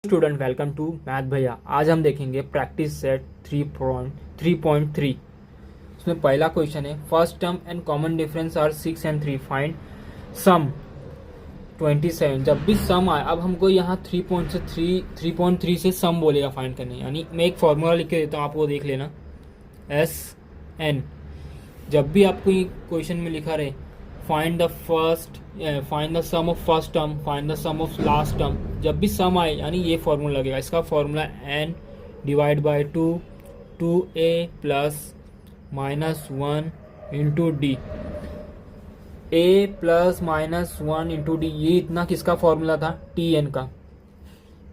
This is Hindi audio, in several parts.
स्टूडेंट वेलकम टू मैथ भैया। आज हम देखेंगे प्रैक्टिस सेट 3.3। उसमें पहला क्वेश्चन है first term and common difference are 6 and 3 find sum 27। जब भी सम आए, अब हमको यहाँ 3.3 से सम बोलेगा फाइंड करने। यानी मैं एक फॉर्मूला लिख के देता हूँ, आप वो देख लेना। एस एन, जब भी आपको ये क्वेश्चन में लिखा रहे find the sum of first term, find the sum of last term, जब भी सम आए यानी ये फॉर्मूला लगेगा। इसका formula n divide by 2a plus -1 into D. a plus -1 into D, ये इतना किसका फॉर्मूला था? tn का।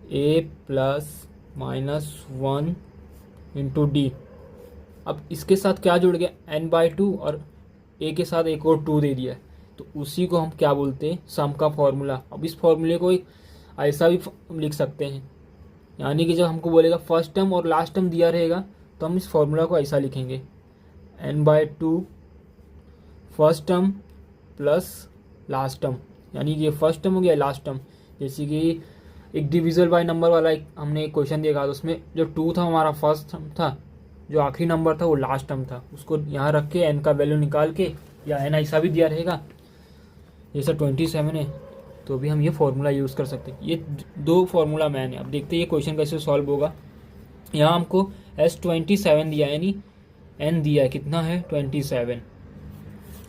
a plus -1 into D. अब इसके साथ क्या जुड़ गया? n/2 और a के साथ एक और 2 दे दिया है, तो उसी को हम क्या बोलते हैं? सम का फॉर्मूला। अब इस फॉर्मूले को एक ऐसा भी लिख सकते हैं, यानी कि जब हमको बोलेगा फर्स्ट टर्म और लास्ट टर्म दिया रहेगा तो हम इस फॉर्मूला को ऐसा लिखेंगे n/2 first term plus last term, यानी ये फर्स्ट टर्म हो गया लास्ट टर्म। जैसे कि एक डिविजल बाय नंबर वाला एक हमने एक क्वेश्चन देखा, तो उसमें जो 2 था हमारा फर्स्ट टर्म था, जो आखिरी नंबर था वो लास्ट टर्म था। उसको यहाँ रख के n का वैल्यू निकाल के, या n ऐसा भी दिया रहेगा जैसा 27 है तो भी हम ये फॉर्मूला यूज़ कर सकते हैं। ये 2 फॉर्मूला मैंने, अब देखते हैं ये क्वेश्चन कैसे सॉल्व होगा। यहाँ हमको S27 दिया है, यानी n दिया है, कितना है? 27।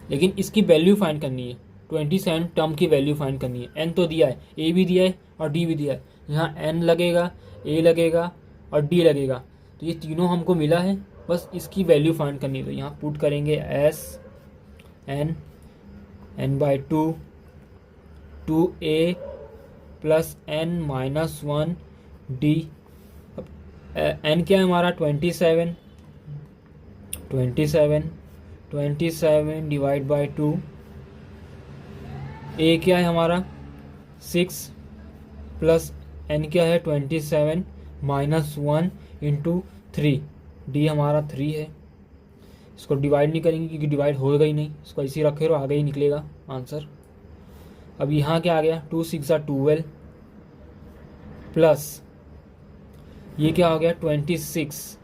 लेकिन इसकी वैल्यू फाइंड करनी है, 27 टर्म की वैल्यू फाइंड करनी है। n तो दिया है, a भी दिया है और d भी दिया है। यहाँ n लगेगा, a लगेगा और d लगेगा, तो ये तीनों हमको मिला है, बस इसकी वैल्यू फाइंड करनी है। तो यहाँ पुट करेंगे s n/2 2a plus n-1 d। अब n क्या है हमारा? 27 डिवाइड बाई 2। a क्या है हमारा? 6 प्लस n क्या है? 27 -1 इंटू 3। d हमारा 3 है। इसको डिवाइड नहीं करेंगे क्योंकि डिवाइड होगा ही नहीं, इसको ऐसे ही रखे रहो, आगे ही निकलेगा आंसर। अब यहाँ क्या आ गया? 2 6 12 प्लस ये क्या हो गया? 26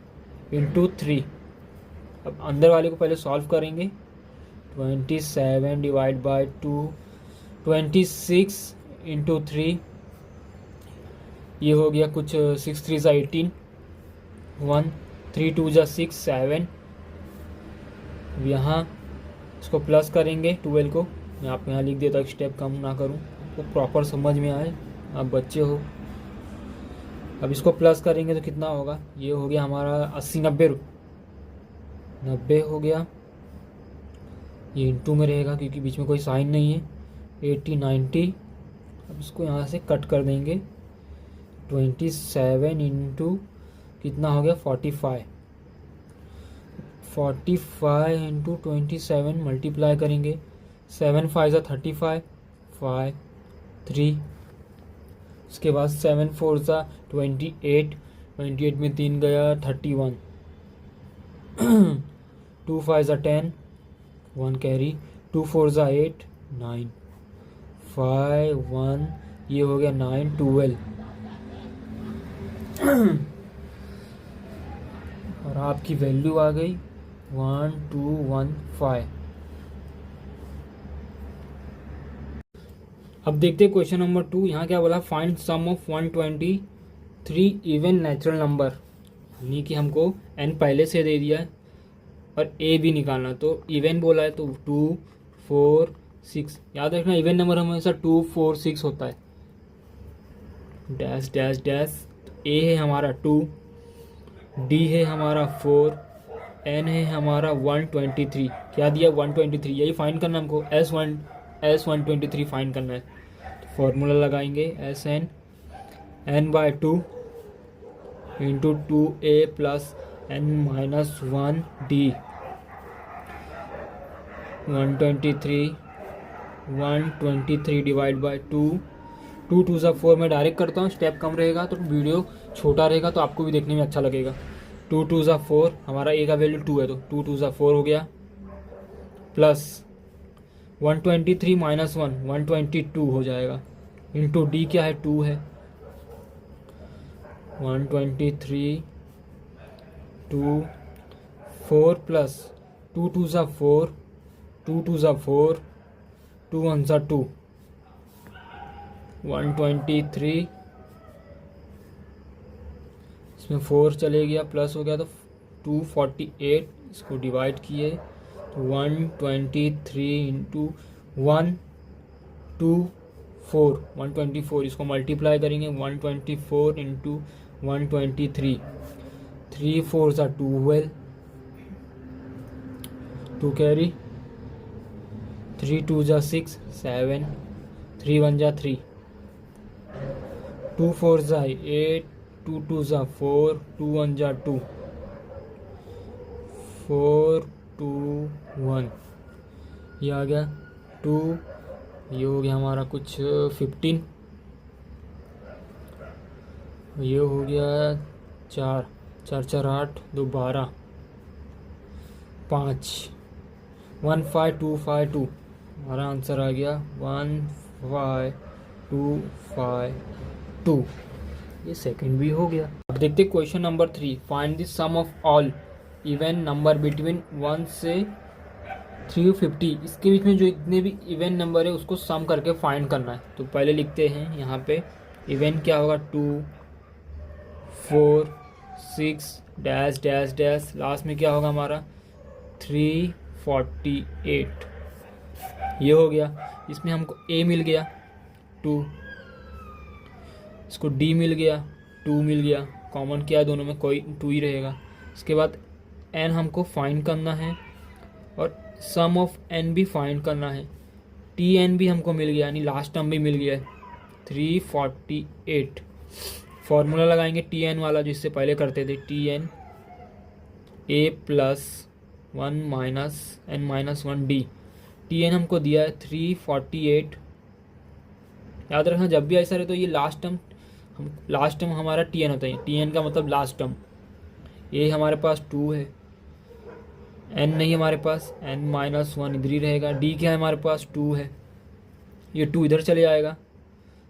इंटू 3। अब अंदर वाले को पहले सॉल्व करेंगे। 27 डिवाइड बाई 2, 26 इंटू 3, ये हो गया कुछ 6 3 18, 1 3 2 6 7। यहाँ इसको प्लस करेंगे 12 को, मैं आपको यहाँ लिख देता, स्टेप कम ना करूँ, आपको प्रॉपर समझ में आए, आप बच्चे हो। अब इसको प्लस करेंगे तो कितना होगा? ये हो गया हमारा 80 90 हो गया। ये इंटू में रहेगा क्योंकि बीच में कोई साइन नहीं है। 80 90। अब इसको यहाँ से कट कर देंगे। 27 इंटू कितना हो गया? 45 इंटू 27 मल्टीप्लाई करेंगे। 7 5 35, 5 3। उसके बाद 7 4 28 में 3 गया 31। 2 5 10, 1 कैरी, 2 4 8 9, 5 1, ये हो गया 9 12। और आपकी वैल्यू आ गई 1215। अब देखते हैं क्वेश्चन नंबर 2। यहाँ क्या बोला? Find sum of 123 even natural number, यानी कि हमको n पहले से दे दिया है और a भी निकालना। तो इवन बोला है तो 2 4 6, याद रखना इवन नंबर हमेशा 2 4 6 होता है। डैश डैश डैश, a है हमारा 2, d है हमारा 4, n है हमारा 123। क्या दिया? 123, यही फाइंड करना हमको। S123 फाइंड करना है, तो फॉर्मूला लगाएंगे Sn n/2 into 2a plus n-1 d। 123 divide by 2, 2 2 4 में डायरेक्ट करता हूँ, स्टेप कम रहेगा तो वीडियो छोटा रहेगा तो आपको भी देखने में अच्छा लगेगा। 2 2 4, हमारा a का वैल्यू 2 है तो 2 2 4 हो गया, प्लस 123 -1 122 हो जाएगा, इंटू डी क्या है? 2 है, 123 2 4 प्लस 2 2 ज़ा 4 2 2 ज़ा 4 2 1 ज़ा 2 123 इसमें 4 चले गया प्लस हो गया तो 248 इसको डिवाइड किए तो 123 इंटू 124 124 इसको मल्टीप्लाई करेंगे 124 इंटू 123 3 4 ज़ा 12 2 कैरी 3 2 ज़ा 6 7 3 1 ज़ा 3 2 4 ज़ा 8 2 2 ज़ा 4 2 1 ज़ा 2 4 2 1 ये आ गया 2 ये हो गया हमारा कुछ 15 ये हो गया 4 4 4 8 2 12 5 1 5 2 5 2 हमारा आंसर आ गया 1 5 2 5 2 ये सेकंड भी हो गया। अब देखते question number 3 find the sum of all even number between 1 से 350 इसके बीच में जो इतने भी इवन नंबर है उसको सम करके फाइंड करना है। तो पहले लिखते हैं यहाँ पे इवन क्या होगा 2 4 6 डैश डैश डैश लास्ट में क्या होगा हमारा 348 ये हो गया। इसमें हमको a मिल गया 2 इसको d मिल गया 2 मिल गया कॉमन क्या है दोनों में कोई 2 ही रहेगा। इसके बाद n हमको फाइंड करना है और सम ऑफ n भी फाइंड करना है। tn भी हमको मिल गया यानी लास्ट टर्म भी मिल गया है 348। फॉर्मूला लगाएंगे tn वाला जो इससे पहले करते थे tn a plus 1 minus n minus 1d tn हमको दिया है 348। याद रखना जब भी ऐसा रहे तो ये लास्ट टर्म हमारा tn होता है। tn का मतलब लास्ट टर्म। a हमारे पास 2 है n नहीं हमारे पास n माइनस 1 इधर ही रहेगा। d क्या है हमारे पास 2 है ये 2 इधर चले आएगा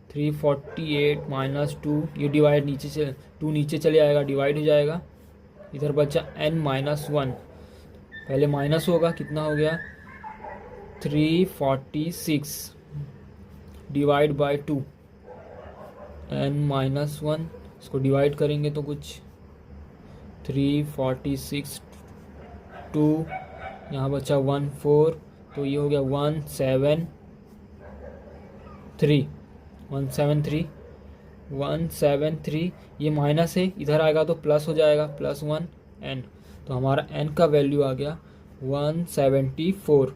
348 माइनस 2 ये डिवाइड नीचे से 2 नीचे चले आएगा डिवाइड हो जाएगा। इधर बचा n माइनस 1 पहले माइनस होगा कितना हो गया 346 डिवाइड बाय 2 n माइनस 1 इसको डिवाइड करेंगे तो कुछ 346 2 यहाँ बचा 1 4 तो ये हो गया 173 ये माइनस है इधर आएगा तो प्लस हो जाएगा प्लस 1 n तो हमारा n का वैल्यू आ गया 174।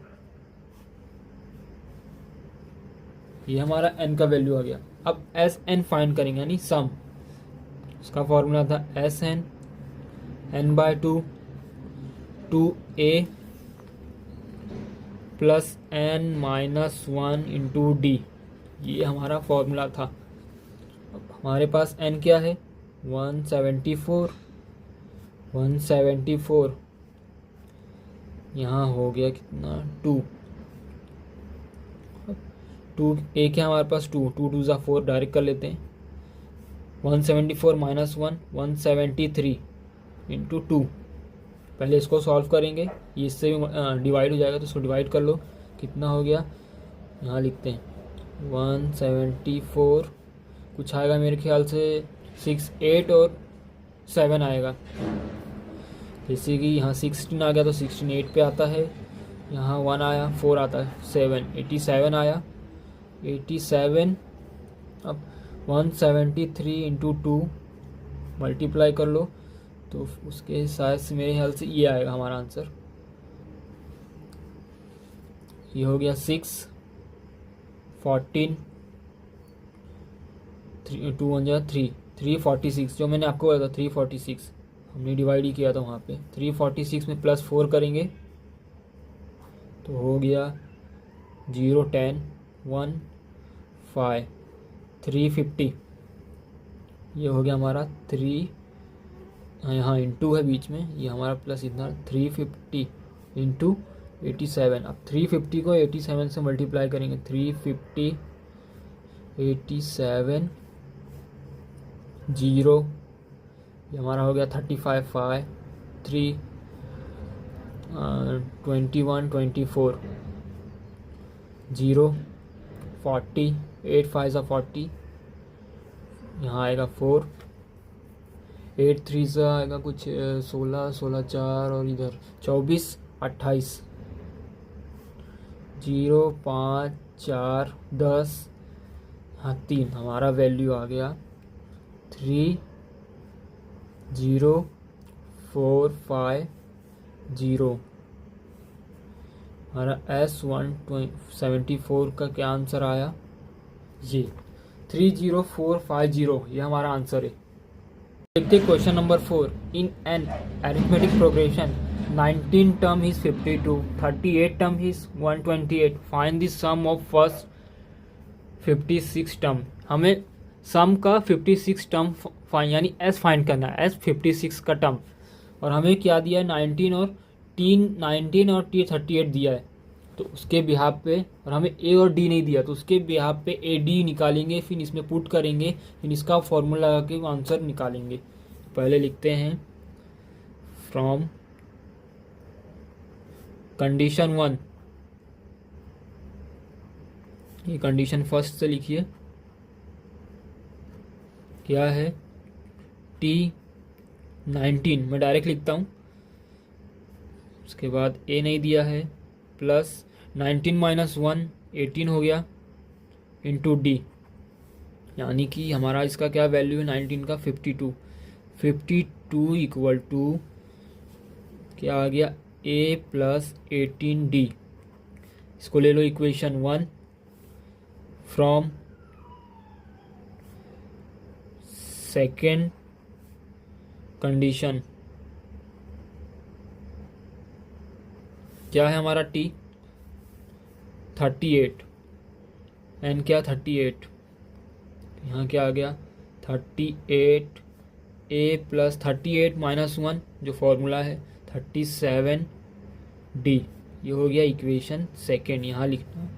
ये हमारा n का वैल्यू आ गया। अब एस एन फाइंड करेंगे यानी सम। इसका फॉर्मूला था S N n by 2 2a plus n minus 1 into D ये हमारा फॉर्मूला था। अब हमारे पास n क्या है 174 यहाँ हो गया कितना 2 a क्या हमारे पास 2 2 ज़ा 4 डायरेक्ट कर लेते हैं 174 माइनस 1 173 इंटू 2 पहले इसको सॉल्व करेंगे ये इससे भी डिवाइड हो जाएगा तो इसको डिवाइड कर लो कितना हो गया यहाँ लिखते हैं 174 कुछ आएगा मेरे ख्याल से 6 8 और 7 आएगा जैसे कि यहाँ 16 आ गया तो 16 8 पे आता है यहाँ 1 आया 4 आता है 7 87 आया 87। अब 173 इंटू 2 मल्टीप्लाई कर लो तो उसके हिसाब से मेरे ख्याल से ये आएगा हमारा आंसर। ये हो गया 6 14 2 1 जा 346 जो मैंने आपको बोला था 346 हमने डिवाइड ही किया था वहाँ पे 346 में प्लस 4 करेंगे तो हो गया 0 10 1 5 350। ये हो गया हमारा 3 यहाँ इंटू है बीच में ये हमारा प्लस इतना 350 इंटू 87। अब 350 को 87 से मल्टीप्लाई करेंगे 350 87 0 ये हमारा हो गया 35 5 3 21 24 0 40 8 5 सा 40, यहाँ आएगा 4 8 3 सा आएगा कुछ 16 16 4 और इधर 24 28 0 5 4 10, हाँ 3, हमारा वैल्यू आ गया 3 0 4 5 0। हमारा S174 का क्या आंसर आया, ये 30450, ये हमारा आंसर है। देखते question number 4। In an arithmetic progression 19 term is 52, 38 term is 128, find the sum of first 56 term. हमें सम का 56 टर्म फाइन यानी एस फाइंड करना है, एस 56 का टर्म, और हमें क्या दिया है 19 और टी 38 दिया है, तो उसके बिहाफ पे, और हमें ए और डी नहीं दिया, तो उसके बिहाफ पे ए डी निकालेंगे, फिर इसमें पुट करेंगे, फिर इसका फॉर्मूला लगा के आंसर निकालेंगे। पहले लिखते हैं फ्रॉम कंडीशन 1, ये कंडीशन फर्स्ट से लिखिए, क्या है T19, मैं डायरेक्ट लिखता हूँ, उसके बाद ए नहीं दिया है, प्लस 19 माइनस 1 18 हो गया, इंटू डी, यानी कि हमारा इसका क्या वैल्यू है 19 का 52 इक्वल टू क्या आ गया ए प्लस 18 डी। इसको ले लो इक्वेशन 1 फ्रॉम सेकेंड कंडीशन, क्या है हमारा टी 38, एन क्या 38, यहाँ क्या आ गया 38 ए प्लस 38 माइनस 1 जो फॉर्मूला है 37 डी, ये हो गया इक्वेशन सेकेंड। यहाँ लिखना,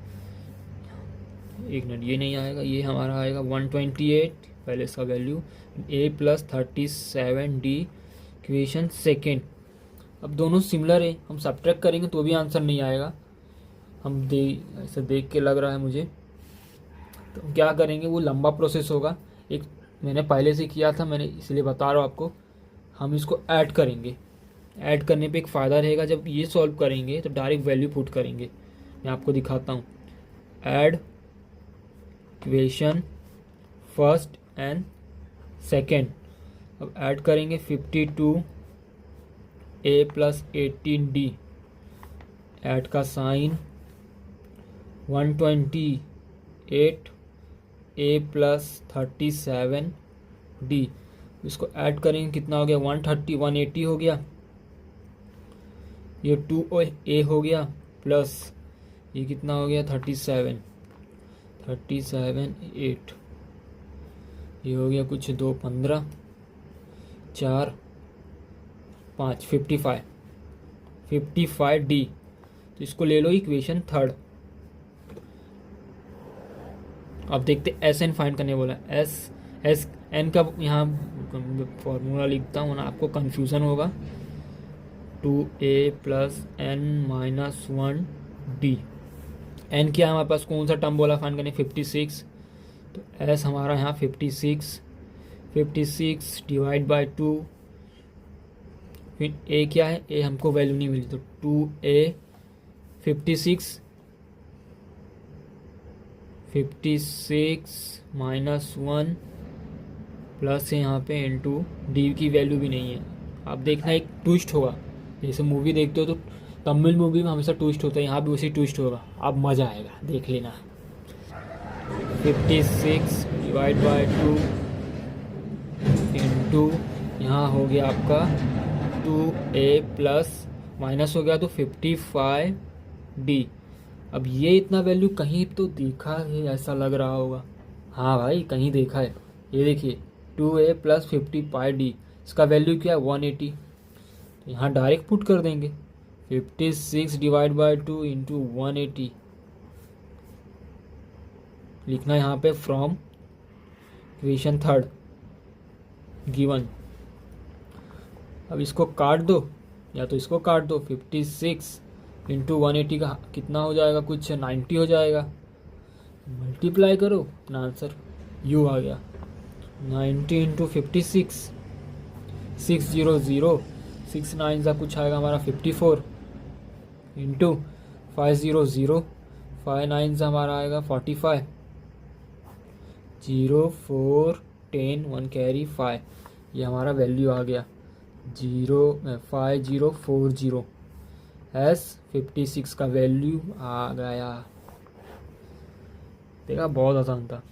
एक मिनट, ये नहीं आएगा, ये हमारा आएगा 128, पहले इसका वैल्यू ए प्लस 37 डी, इक्वेशन सेकेंड। अब दोनों सिमिलर है, हम सब्ट्रैक्ट करेंगे तो भी आंसर नहीं आएगा, हम ऐसा देख के लग रहा है मुझे, तो क्या करेंगे, वो लंबा प्रोसेस होगा, एक मैंने पहले से किया था, मैंने इसलिए बता रहा हूँ आपको। हम इसको ऐड करेंगे, ऐड करने पे एक फ़ायदा रहेगा, जब ये सॉल्व करेंगे तो डायरेक्ट वैल्यू पुट करेंगे। मैं आपको दिखाता हूँ, add equation first and second. अब ऐड करेंगे 52 ए प्लस 18 डी, ऐड का साइन 128 ए प्लस 37 डी, इसको ऐड करेंगे कितना हो गया 130 180 हो गया, ये 2 ए हो गया, प्लस ये कितना हो गया 37 8, ये हो गया कुछ 2 15 4 5 55 डी, तो इसको ले लो इक्वेशन थर्ड। अब देखते एस एन फाइंड करने बोला, एस एन का यहाँ फॉर्मूला लिखता हूँ ना, आपको कंफ्यूजन होगा, 2a plus N minus 1 D. N क्या हमारे पास कौन सा टर्म बोला फाइंड करने 56, तो एस हमारा यहाँ 56 डिवाइड बाय 2, फिर ए क्या है, ए हमको वैल्यू नहीं मिली, तो 2a 56 माइनस 1 प्लस है यहाँ पे इंटू डी की वैल्यू भी नहीं है। आप देखना एक ट्विस्ट होगा, जैसे मूवी देखते हो तो तमिल मूवी में हमेशा ट्विस्ट होता है, यहाँ भी उसी ट्विस्ट होगा, अब मज़ा आएगा, देख लेना। 56 डिवाइड बाय 2 इंटू यहाँ हो गया आपका 2a प्लस माइनस हो गया तो 55 डी। अब ये इतना वैल्यू कहीं तो देखा है ऐसा लग रहा होगा, हाँ भाई कहीं देखा है, ये देखिए 2a प्लस 55 डी, इसका वैल्यू क्या है 180, तो यहाँ डायरेक्ट पुट कर देंगे 56 डिवाइड बाय 2 इंटू 180, लिखना यहाँ पे फ्रॉम इक्वेशन थर्ड गिवन अब इसको काट दो या तो इसको काट दो, 56 इंटू 180 का कितना हो जाएगा, कुछ 90 हो जाएगा। मल्टीप्लाई करो, अपना आंसर यू आ गया 90 इंटू 56, 600, 6 9 का कुछ आएगा हमारा 54 इंटू 500, 5 9 हमारा आएगा 45, 0 4 10 1 कैरी 5, ये हमारा वैल्यू आ गया 5040 एस 56 का वैल्यू आ गया। देखा, बहुत आसान था।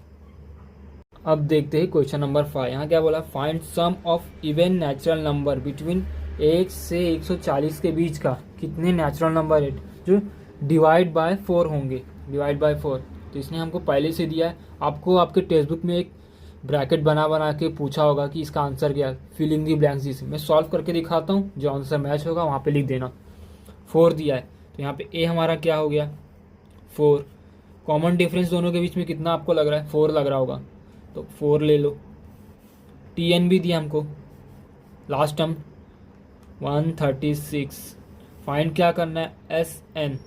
अब देखते हैं क्वेश्चन नंबर 5। यहाँ क्या बोला, find sum of even natural number between 1 से 140 के बीच का कितने नेचुरल नंबर है जो डिवाइड बाय 4 होंगे, डिवाइड बाय 4। तो इसने हमको पहले से दिया है, आपको आपके टेक्स्ट बुक में एक ब्रैकेट बना के पूछा होगा कि इसका आंसर क्या है, फिलिंग दी ब्लैंक्स। जिसे मैं सॉल्व करके दिखाता हूँ, जो आंसर मैच होगा वहाँ पे लिख देना। 4 दिया है तो यहाँ पे ए हमारा क्या हो गया 4। कॉमन डिफरेंस दोनों के बीच में कितना आपको लग रहा है, 4 लग रहा होगा, तो 4 ले लो। टी एन भी दिया हमको, लास्ट टर्म 136। फाइंड क्या करना है, एस एन,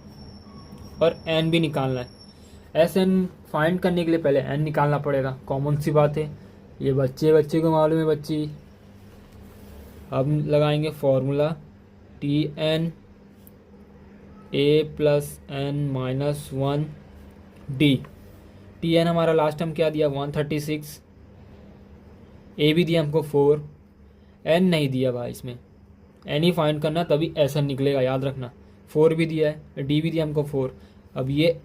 और एन भी निकालना है। एस एन फाइंड करने के लिए पहले एन निकालना पड़ेगा, कॉमन सी बात है, ये बच्चे को मालूम है बच्ची। अब लगाएंगे formula T N A plus N minus 1 D. T N हमारा लास्ट टाइम क्या दिया 136, ए भी दिया हमको 4, एन नहीं दिया भाई, इसमें एन ही फाइंड करना तभी एस एन निकलेगा, याद रखना। 4 भी दिया है, डी भी दिया हमको 4। अब ये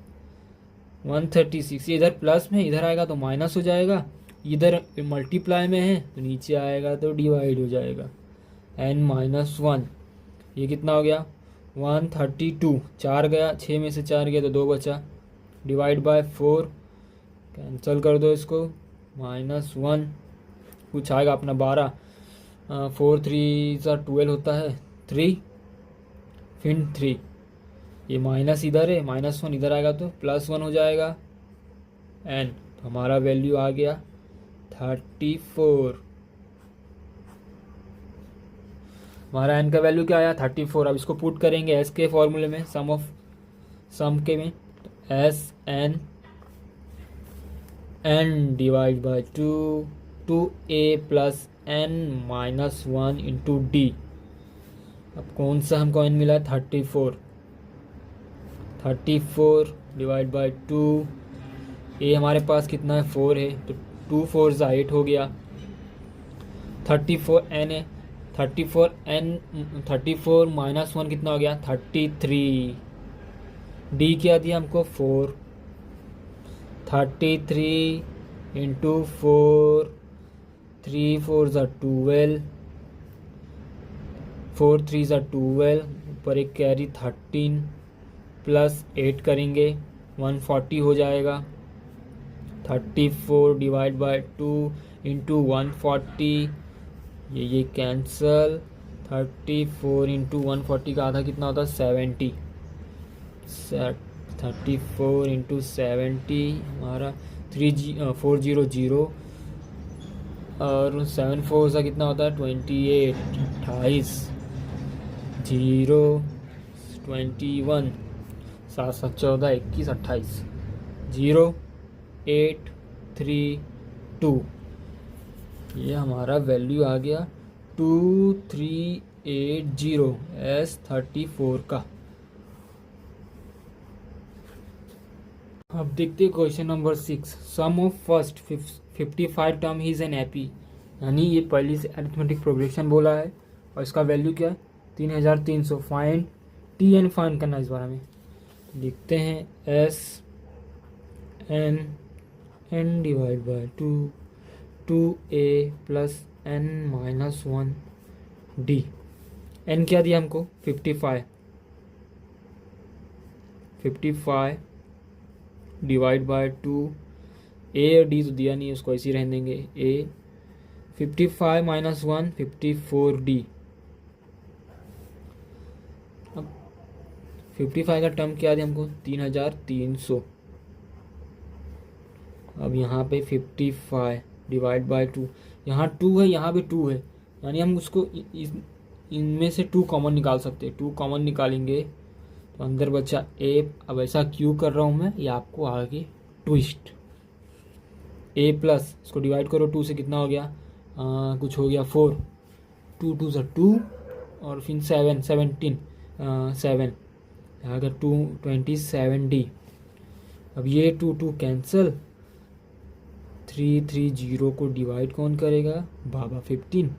136, ये इधर प्लस में, इधर आएगा तो माइनस हो जाएगा, इधर मल्टीप्लाई में है तो नीचे आएगा तो डिवाइड हो जाएगा, एन माइनस 1। ये कितना हो गया 132, 4 गया, 6 में से 4 गया तो 2 बचा, डिवाइड बाय 4, कैंसिल कर दो इसको, माइनस 1 कुछ आएगा अपना 12, 4 3 12 होता है, 3 फिर 3, ये माइनस इधर है, -1 इधर आएगा तो +1 हो जाएगा एन, तो हमारा वैल्यू आ गया 34। हमारा एन का वैल्यू क्या आया 34। अब इसको पुट करेंगे एस के फॉर्मूले में, सम के में, S N N divide by 2 A plus N minus 1 into D. अब कौन सा हमको एन मिला है 34 डिवाइड बाय 2, ए हमारे पास कितना है 4 है, तो 2 4 8 हो गया, 34 एन है, 34 माइनस 1 कितना हो गया 33। डी क्या दिया हमको 4, 33 इंटू 4, 3 4 12, 4 3 12, ऊपर एक कैरी 13 प्लस 8 करेंगे 140 हो जाएगा, 34 डिवाइड बाय 2 इंटू 140, ये कैंसल, 34 इंटू 140 का आधा कितना होता है 70, 34 इंटू 70 हमारा 400, और 7 4 का कितना होता है 28, 0 21, 7 7 14 21 28, 0 8 3 2, ये हमारा वैल्यू आ गया 2380 S34 का। अब देखते हैं question number 6। Sum of first 55 term is an AP, यानी ये पहली से अरिथमेटिक प्रोग्रेशन बोला है और इसका वैल्यू क्या है 3300। फाइंड टी एन फाइंड करना इस बारे में। लिखते हैं S N N divide by 2 A plus N minus 1 D. N क्या दिया हमको 55 डिवाइड बाय 2, ए और डी तो दिया नहीं, उसको ऐसे ही रहने देंगे। ए 55 माइनस 1 54 डी। अब 55 का टर्म क्या दिया हमको 3300। अब यहाँ पे 55 डिवाइड बाय 2, यहाँ 2 है, यहाँ भी 2 है, यानी हम उसको इनमें से 2 कॉमन निकाल सकते हैं। 2 कॉमन निकालेंगे तो अंदर बचा ए। अब ऐसा क्यों कर रहा हूँ मैं, ये आपको आगे ट्विस्ट। ए प्लस, इसको डिवाइड करो 2 से, कितना हो गया, कुछ हो गया 4, 2 2 से 2 और फिर 7 17 7, अगर 2 27D। अब ये 2 2 कैंसिल, 3 3 0 को डिवाइड कौन करेगा, बाबा 15।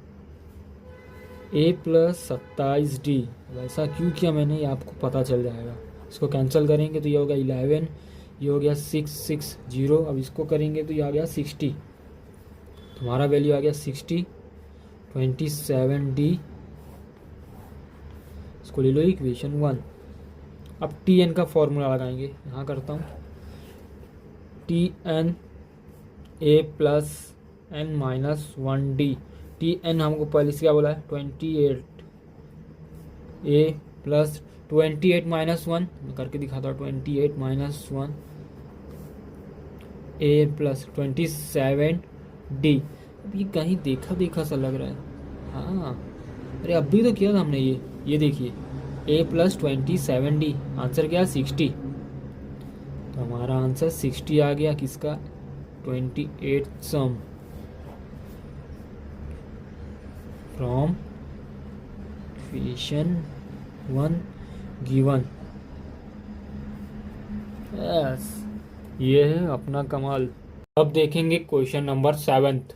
ए प्लस 27D। वैसा क्यों किया मैंने, ये आपको पता चल जाएगा। इसको कैंसिल करेंगे तो ये होगा 11, ये हो गया 6 6 0। अब इसको करेंगे तो ये आ गया 60, तुम्हारा वैल्यू आ गया 60 27D। इसको ले लो इक्वेशन 1। अब टी एन का फॉर्मूला लगाएंगे, यहाँ करता हूँ, T N A plus N minus 1D। T N हमको पहले से क्या बोला है, 28 ए प्लस 28 माइनस 1, मैं करके दिखाता हूँ, 28 माइनस 1 ए प्लस 27D। अब ये कहीं देखा देखा सा लग रहा है, हाँ अरे अभी तो किया था हमने ये देखिए, ए प्लस 27D, आंसर क्या है 60। तो हमारा आंसर 60 आ गया, किसका, 28 sum from equation 1 given. Yes, ये है अपना कमाल। अब देखेंगे question number 7।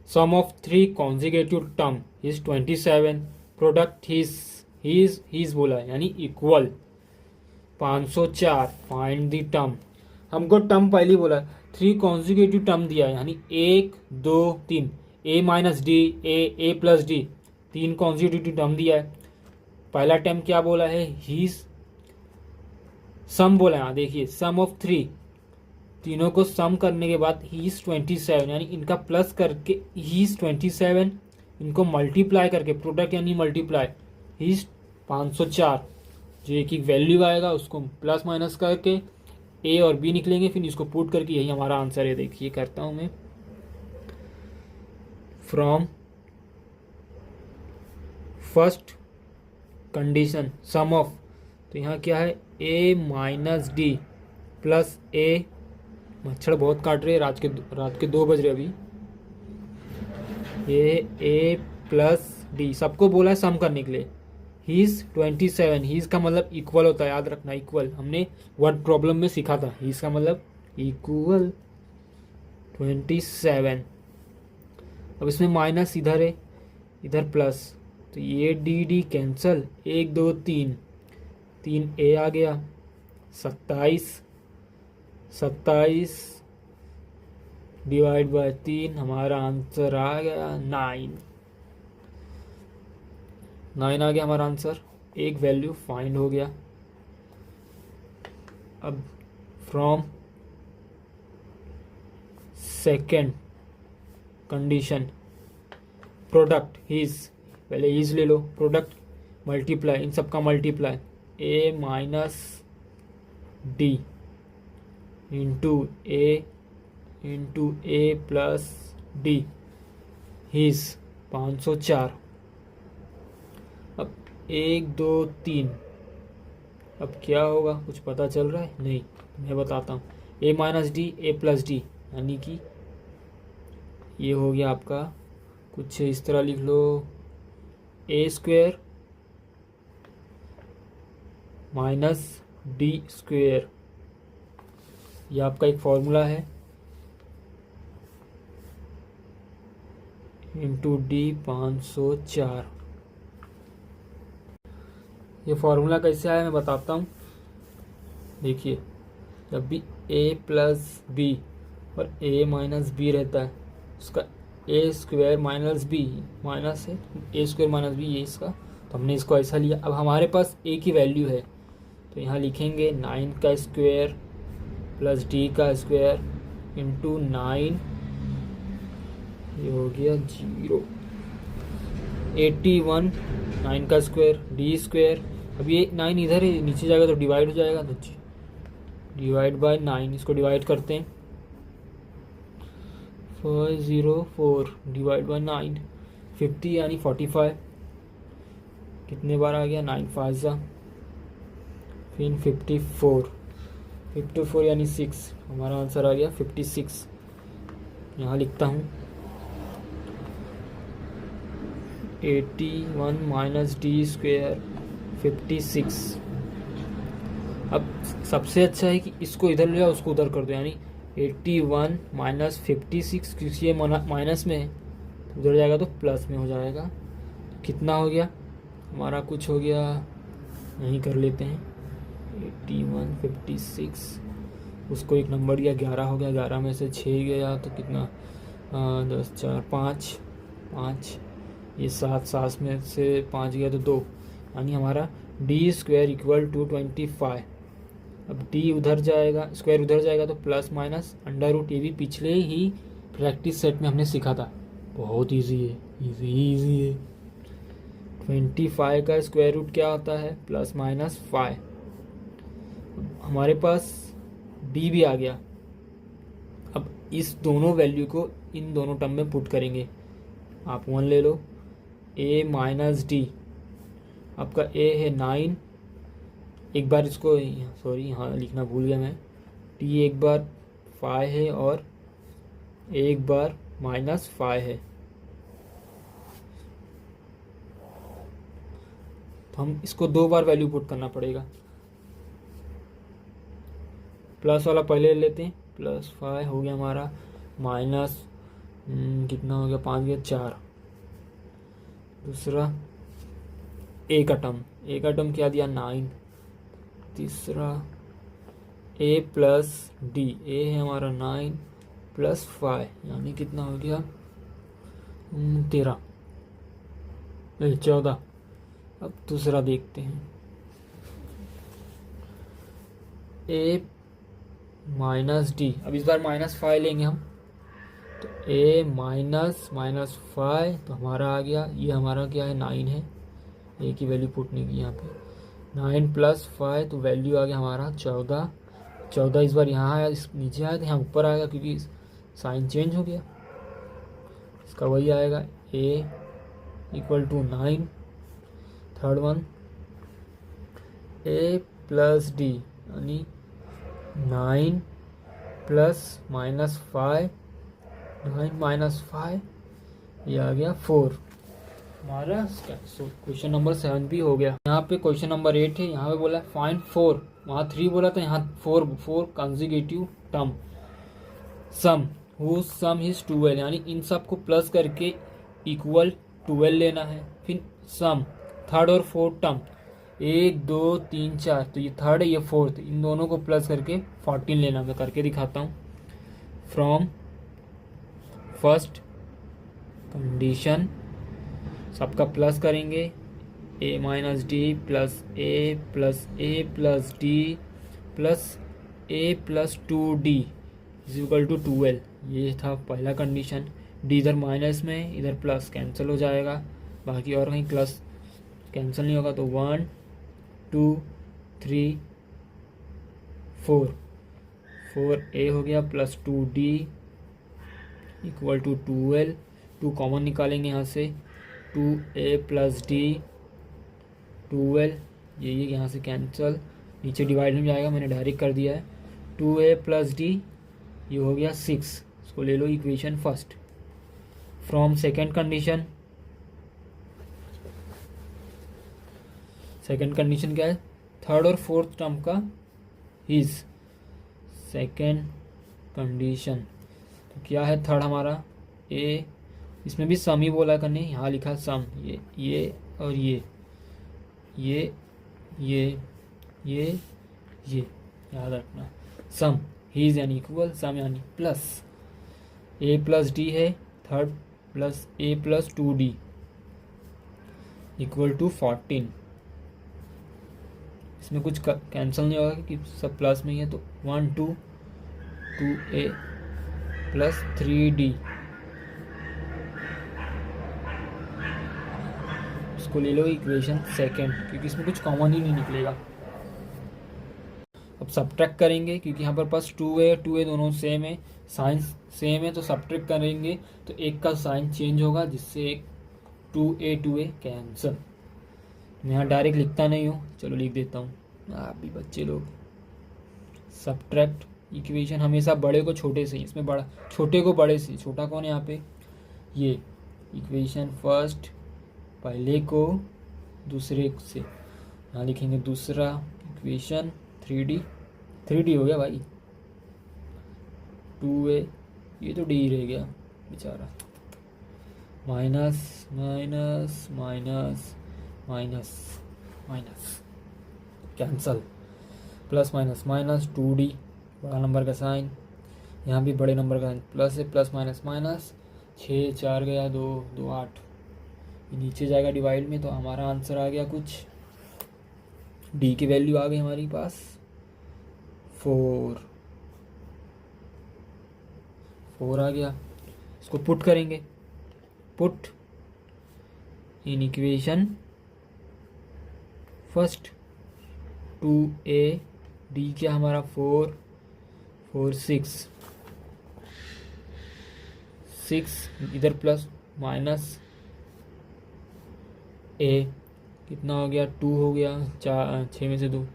Sum of 3 consecutive term is 27, product is बोला है, यानी इक्वल 504, फाइंड द टर्म। हमको टर्म पहले बोला है, 3 कॉन्जिक्यूटिव टर्म दिया है, यानी 1 2 3, ए माइनस डी, ए प्लस डी, 3 कॉन्जिक्यूटिव टर्म दिया है। पहला टर्म क्या बोला है, हीज सम बोला है, देखिए सम ऑफ 3, तीनों को सम करने के बाद हीज 27, यानी इनका प्लस करके हीज 27, इनको मल्टीप्लाई करके, प्रोडक्ट यानी मल्टीप्लाई, हीज 504, जो एक वैल्यू आएगा उसको प्लस माइनस करके ए और बी निकलेंगे, फिर इसको पुट करके, यही हमारा आंसर है। देखिए करता हूं मैं, from first condition sum of, तो यहाँ क्या है, A minus D plus A, मच्छर बहुत काट रहे हैं, रात के 2 बज रहे अभी। ये ए प्लस डी, सबको बोला है सम करने के लिए। हीज 27, हीज का मतलब इक्वल होता है, याद रखना, इक्वल, हमने वर्ड प्रॉब्लम में सीखा था, हीज का मतलब इक्वल 27। अब इसमें माइनस इधर है, इधर प्लस, तो ये डी डी कैंसल, 1 2 3, 3 ए आ गया, 27 डिवाइड बाय 3, हमारा आंसर आ गया 9 आ गया हमारा आंसर। एक वैल्यू फाइंड हो गया। अब from second condition product is, पहले हीज ले लो, प्रोडक्ट मल्टीप्लाई, इन सबका multiply, A minus D into A plus D, is 504। अब 1 2 3, अब क्या होगा, कुछ पता चल रहा है, नहीं मैं बताता हूँ। ए माइनस डी, ए प्लस डी, यानी कि ये हो गया आपका, कुछ इस तरह लिख लो, ए स्क्वेयर माइनस डी स्क्वेयर, ये आपका एक फॉर्मूला है, इंटू डी 504। ये फॉर्मूला कैसे आया मैं बताता हूँ। देखिए, जब भी ए प्लस बी और ए माइनस बी रहता है, उसका ए स्क्वायर माइनस बी, माइनस है ए स्क्वायर माइनस बी, ये इसका, तो हमने इसको ऐसा लिया। अब हमारे पास ए की वैल्यू है, तो यहाँ लिखेंगे 9 का स्क्वायर प्लस डी का स्क्वायर इंटू 9, ये हो गया 0, 81, 9 का स्क्वायर डी स्क्वायर। अब ये 9 इधर है, नीचे जाएगा तो डिवाइड हो जाएगा, तो डिवाइड बाय 9, इसको डिवाइड करते हैं, 504 डिवाइड बाय 9, 50 यानी 45, कितने बार आ गया, 9 5 फिर 54 यानी 6, हमारा आंसर आ गया 56। यहाँ लिखता हूँ 81 माइनस डी स्क्वेयर 56। अब सबसे अच्छा है कि इसको इधर ले जाओ, उसको उधर कर दो, यानी 81 माइनस 56, क्योंकि ये माइनस में है तो उधर जाएगा तो प्लस में हो जाएगा। कितना हो गया हमारा, कुछ हो गया, यहीं कर लेते हैं 81 56, उसको एक नंबर दिया 11 हो गया, 11 में से 6 गया तो कितना, 10 4 5 5, ये 7 में से 5 गया तो 2, यानी हमारा डी स्क्वायर इक्वल टू 25। अब डी उधर जाएगा, स्क्वायर उधर जाएगा तो प्लस माइनस अंडर रूट, ये भी पिछले ही प्रैक्टिस सेट में हमने सीखा था, बहुत इजी है, इजी है। 25 का स्क्वायर रूट क्या होता है, प्लस माइनस 5। हमारे पास डी भी आ गया। अब इस दोनों वैल्यू को इन दोनों टर्म में पुट करेंगे। आप 1 ले लो, ए माइनस डी, आपका ए है 9, एक बार इसको, सॉरी यहाँ लिखना भूल गया मैं, टी एक बार 5 है और एक बार माइनस 5 है, तो हम इसको 2 बार वैल्यू पुट करना पड़ेगा। प्लस वाला पहले ले लेते हैं, प्लस 5 हो गया हमारा, माइनस कितना हो गया, 5 गया 4, दूसरा ए का टर्म क्या दिया 9, तीसरा ए प्लस डी, ए है हमारा 9 प्लस 5 यानी कितना हो गया 13 नहीं 14। अब दूसरा देखते हैं, ए माइनस डी, अब इस बार माइनस 5 लेंगे हम, तो ए माइनस 5 तो हमारा आ गया, ये हमारा क्या है 9 है, ए की वैल्यू पुट नहीं की यहाँ पे, 9 प्लस 5 तो वैल्यू आ गया हमारा 14 इस बार यहाँ आया, इस नीचे आया तो यहाँ ऊपर आएगा क्योंकि साइन चेंज हो गया, इसका वही आएगा a equal to 9। Third one a plus d यानी 9 प्लस माइनस 5, 9 माइनस 5 ये आ गया 4। हमारा क्वेश्चन नंबर 7 भी हो गया। यहाँ पे क्वेश्चन नंबर 8 है, यहाँ पे बोला फाइंड 4, वहाँ 3 बोला था, यहाँ 4 consecutive term sum whose sum is 12, यानी इन सब को प्लस करके इक्वल 12 लेना है। फिर सम थर्ड और फोर्थ टर्म 1 2 3 4, तो ये थर्ड है ये फोर्थ, इन दोनों को प्लस करके 14 लेना। मैं करके दिखाता हूँ। फ्रॉम फर्स्ट कंडीशन सबका प्लस करेंगे, a minus D plus a plus d plus a plus 2d is equal to 12। ये था पहला कंडीशन। डी इधर माइनस में, इधर प्लस कैंसिल हो जाएगा, बाकी और कहीं प्लस कैंसिल नहीं होगा, तो 1 2 3 4 ए हो गया plus 2d equal to 12। 2 common निकालेंगे यहाँ से, 2a प्लस डी 12, ये यहाँ से कैंसिल, नीचे डिवाइड में जाएगा, मैंने डायरेक्ट कर दिया है। 2a प्लस डी ये हो गया 6, इसको ले लो equation first. From second condition क्या है, थर्ड और फोर्थ टर्म का इज सेकेंड कंडीशन, तो क्या है थर्ड हमारा ए, इसमें भी सम ही बोला करने, यहाँ लिखा सम, ये और ये याद रखना। सम हीज यानी इक्वल, सम यानी प्लस, ए प्लस डी है third plus a plus 2d equal to 14। इसमें कुछ कैंसिल नहीं होगा कि सब प्लस में ही है, तो 1 2 2a प्लस 3d, इसको ले लो इक्वेशन सेकेंड, क्योंकि इसमें कुछ कॉमन ही नहीं निकलेगा। अब सब्ट्रैक्ट करेंगे, क्योंकि यहाँ पर पास 2a दोनों सेम है, साइन सेम है, तो सब्ट्रैक्ट करेंगे तो एक का साइन चेंज होगा, जिससे एक 2a कैंसिल, मैं यहाँ डायरेक्ट लिखता नहीं हूँ, चलो लिख देता हूँ, आप भी बच्चे लोग। सब्ट्रैक्ट इक्वेशन हमेशा बड़े को छोटे से, इसमें बड़ा छोटे को बड़े से, छोटा कौन है यहाँ पे, ये इक्वेशन फर्स्ट पहले को दूसरे से, यहाँ लिखेंगे दूसरा इक्वेशन 3D हो गया भाई, 2A, ये तो D रह गया बेचारा, minus minus minus minus minus cancel, plus minus minus 2D, बड़ा नंबर का साइन, यहाँ भी बड़े नंबर का साइन, प्लस है, प्लस माइनस माइनस, 6 4 गया 2 2 8, नीचे जाएगा डिवाइड में, तो हमारा आंसर आ गया कुछ, D की वैल्यू आ गई हमारी पास 4 आ गया। इसको पुट करेंगे, put in equation first 2A, D क्या हमारा 4 6 इधर प्लस माइनस A कितना हो गया 2 हो गया, 6 में से 2,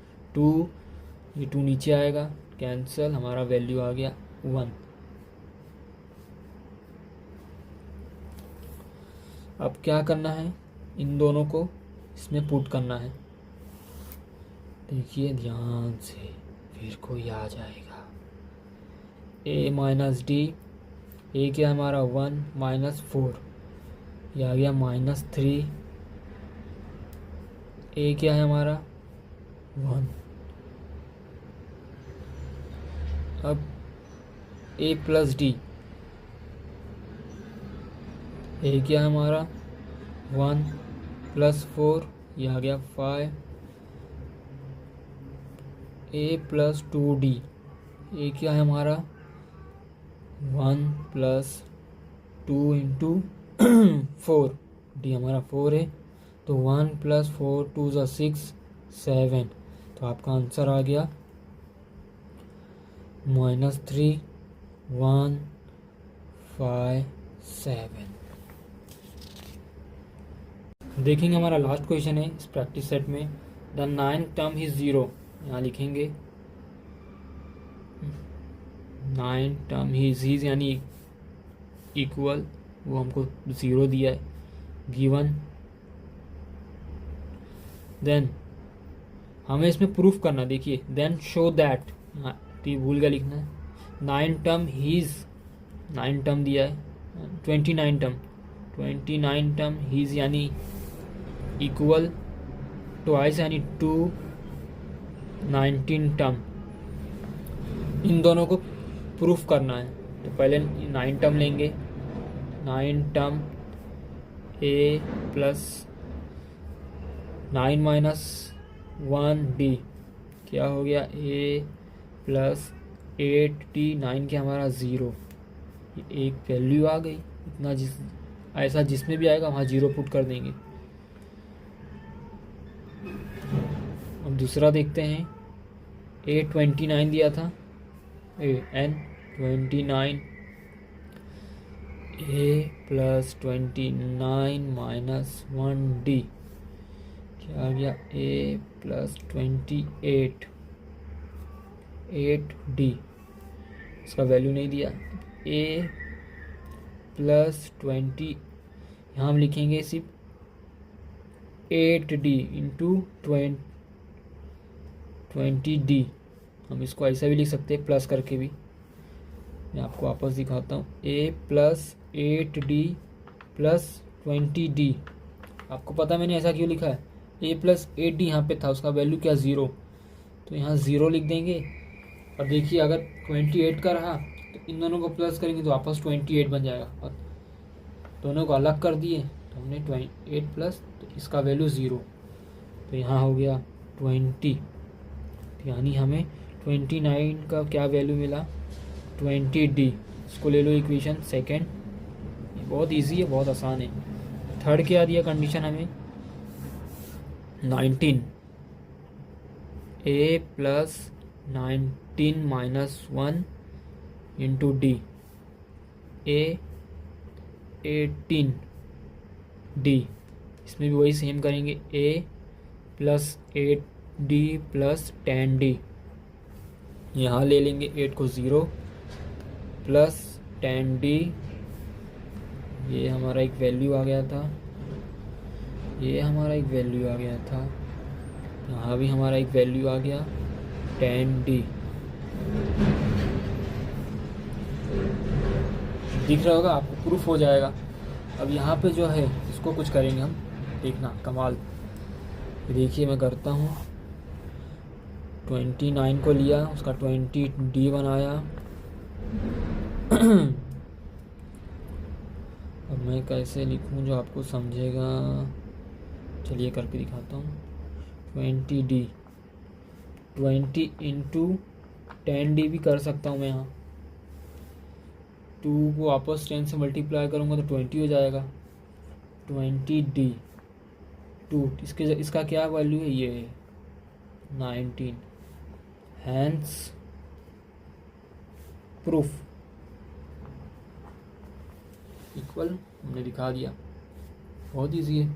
ये 2 नीचे आएगा, कैंसल, हमारा वैल्यू आ गया 1। अब क्या करना है, इन दोनों को इसमें पुट करना है, देखिए ध्यान से, फिर कोई आ जाएगा, A माइनस D, A क्या हमारा 1 माइनस 4, ये आ गया माइनस 3, A क्या है हमारा 1, अब A प्लस D, A क्या है हमारा 1 प्लस 4, ये आ गया 5, A प्लस 2D, A क्या है हमारा 1 प्लस 2 इंटू 4, D हमारा 4 है, तो 1 प्लस 4 2 ज़ा 6 7, तो आपका आंसर आ गया -3 1 5 7। देखेंगे हमारा लास्ट क्वेश्चन है इस प्रैक्टिस सेट में, द 9th टर्म इज 0, यहाँ लिखेंगे 9 टर्म इज यानी इक्वल, वो हमको 0 दिया है गिवन, देन हमें इसमें प्रूफ करना, देखिए देन शो दैट, भूल गया लिखना है, 9 टर्म दिया है, 29 टर्म हीज यानी इक्वल ट्वाइस यानी 2 19 टर्म, इन दोनों को प्रूफ करना है, तो पहले 9 टर्म लेंगे, 9 term A plus 9 minus 1D, क्या हो गया A प्लस 8D, 9 के हमारा 0, एक वैल्यू आ गई, इतना ऐसा जिसमें भी आएगा वहाँ 0 पुट कर देंगे। अब दूसरा देखते हैं, A 29 दिया था, N 29, A plus 29 minus 1D, क्या आ गया A प्लस 28 8D, इसका वैल्यू नहीं दिया, A प्लस 20, यहाँ हम लिखेंगे सिर्फ 8D इंटू 20D, हम इसको ऐसा भी लिख सकते हैं प्लस करके भी, मैं आपको वापस दिखाता हूँ, A plus 8D plus 20D, आपको पता मैंने ऐसा क्यों लिखा है, A प्लस 8D यहाँ पे था, उसका वैल्यू क्या 0, तो यहाँ 0 लिख देंगे, और देखिए अगर 28 का रहा तो इन दोनों को प्लस करेंगे तो वापस 28 बन जाएगा, और दोनों को अलग कर दिए तो हमने 28 प्लस, तो इसका वैल्यू 0, तो यहाँ हो गया 20, यानी हमें 29 का क्या वैल्यू मिला 20D, इसको ले लो इक्वेशन सेकेंड, बहुत इजी है, बहुत आसान है। थर्ड क्या दिया कंडीशन हमें 19, A plus 19 minus 1 into D, A 18D, इसमें भी वही सेम करेंगे, A plus 8d plus 10d, यहाँ ले लेंगे 8 को 0 प्लस 10d, ये हमारा एक वैल्यू आ गया था, ये हमारा एक वैल्यू आ गया था, यहाँ भी हमारा एक वैल्यू आ गया 10d। दिख रहा होगा आपको, प्रूफ हो जाएगा। अब यहाँ पे जो है इसको कुछ करेंगे हम, देखना कमाल। देखिए मैं करता हूँ, 29 को लिया, उसका 20d बनाया। अब मैं कैसे लिखूँ जो आपको समझेगा, चलिए करके दिखाता हूँ। 20d, 20 इंटू 10d भी कर सकता हूँ मैं यहाँ। 2 को वापस 10 से मल्टीप्लाई करूँगा तो 20 हो जाएगा। 20d 2, इसका क्या वैल्यू है, ये 19। हैंस प्रूफ इक्वल, हमने दिखा दिया, बहुत ईजी है।